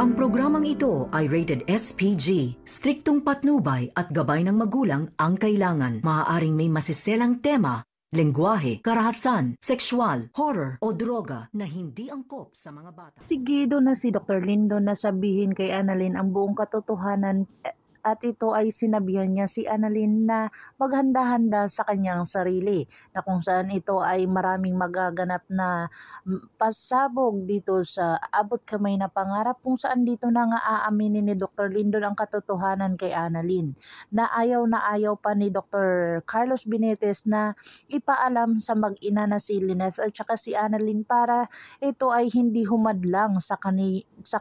Ang programang ito ay rated SPG. Striktong patnubay at gabay ng magulang ang kailangan. Maaaring may masiselang tema, lengguwahe, karahasan, sexual, horror o droga na hindi angkop sa mga bata. Sigido na si Dr. Lindo na sabihin kay Annalyn ang buong katotohanan at ito ay sinabihan niya si Annalyn na maghanda-handa sa kanyang sarili na kung saan ito ay maraming magaganap na pasabog dito sa abot kamay na pangarap kung saan dito na nga aaminin ni Dr. Lindo ang katotohanan kay Annalyn na ayaw pa ni Dr. Carlos Benitez na ipaalam sa mag-ina na si Lynette at saka si Annalyn para ito ay hindi humadlang sa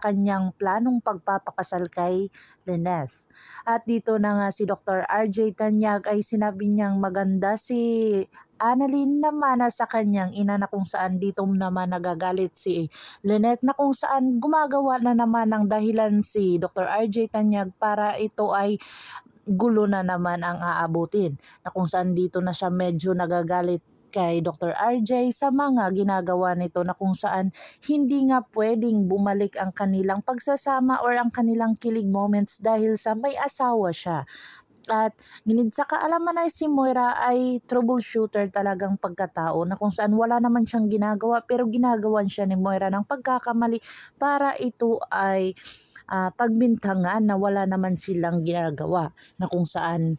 kanyang planong pagpapakasal kay Lynette. At dito na nga si Dr. RJ Tanyag ay sinabi niyang maganda si Annalyn naman sa kanyang ina na kung saan dito naman nagagalit si Lynette na kung saan gumagawa na naman ng dahilan si Dr. RJ Tanyag para ito ay gulo na naman ang aabutin na kung saan dito na siya medyo nagagalit kay Dr. RJ sa mga ginagawa nito na kung saan hindi nga pwedeng bumalik ang kanilang pagsasama or ang kanilang kilig moments dahil sa may asawa siya. At sa kaalaman ay si Moira ay troubleshooter talagang pagkatao na kung saan wala naman siyang ginagawa pero ginagawan siya ni Moira ng pagkakamali para ito ay pagbintangan na wala naman silang ginagawa na kung saan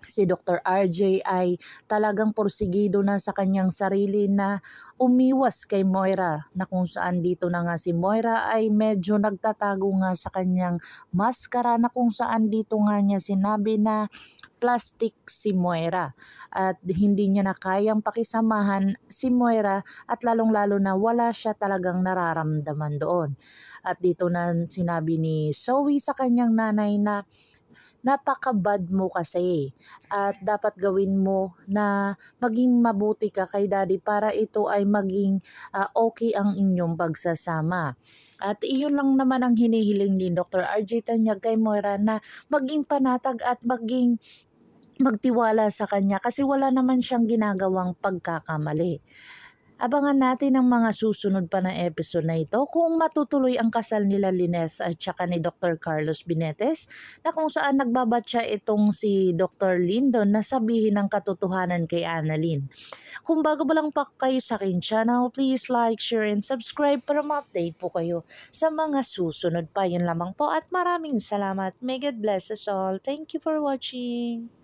si Dr. RJ ay talagang porsigido na sa kanyang sarili na umiwas kay Moira na kung saan dito na nga si Moira ay medyo nagtatago nga sa kanyang maskara na kung saan dito nga niya sinabi na plastic si Moira at hindi niya na kayang pakisamahan si Moira at lalong-lalo na wala siya talagang nararamdaman doon. At dito na sinabi ni Zoe sa kanyang nanay na napaka-bad mo kasi at dapat gawin mo na maging mabuti ka kay daddy para ito ay maging okay ang inyong pagsasama. At iyon lang naman ang hinihiling ni Dr. RJ Tanyag kay Moira na maging panatag at magtiwala sa kanya kasi wala naman siyang ginagawang pagkakamali. Abangan natin ang mga susunod pa na episode na ito kung matutuloy ang kasal nila Lynette at saka ni Dr. Carlos Benitez na kung saan nagbabatya itong si Dr. Lindon na sabihin ang katotohanan kay Annalyn. Kung bago ba lang pa kayo sa akin channel, please like, share, and subscribe para ma-update po kayo sa mga susunod pa. Yun lamang po at maraming salamat. May God bless us all. Thank you for watching.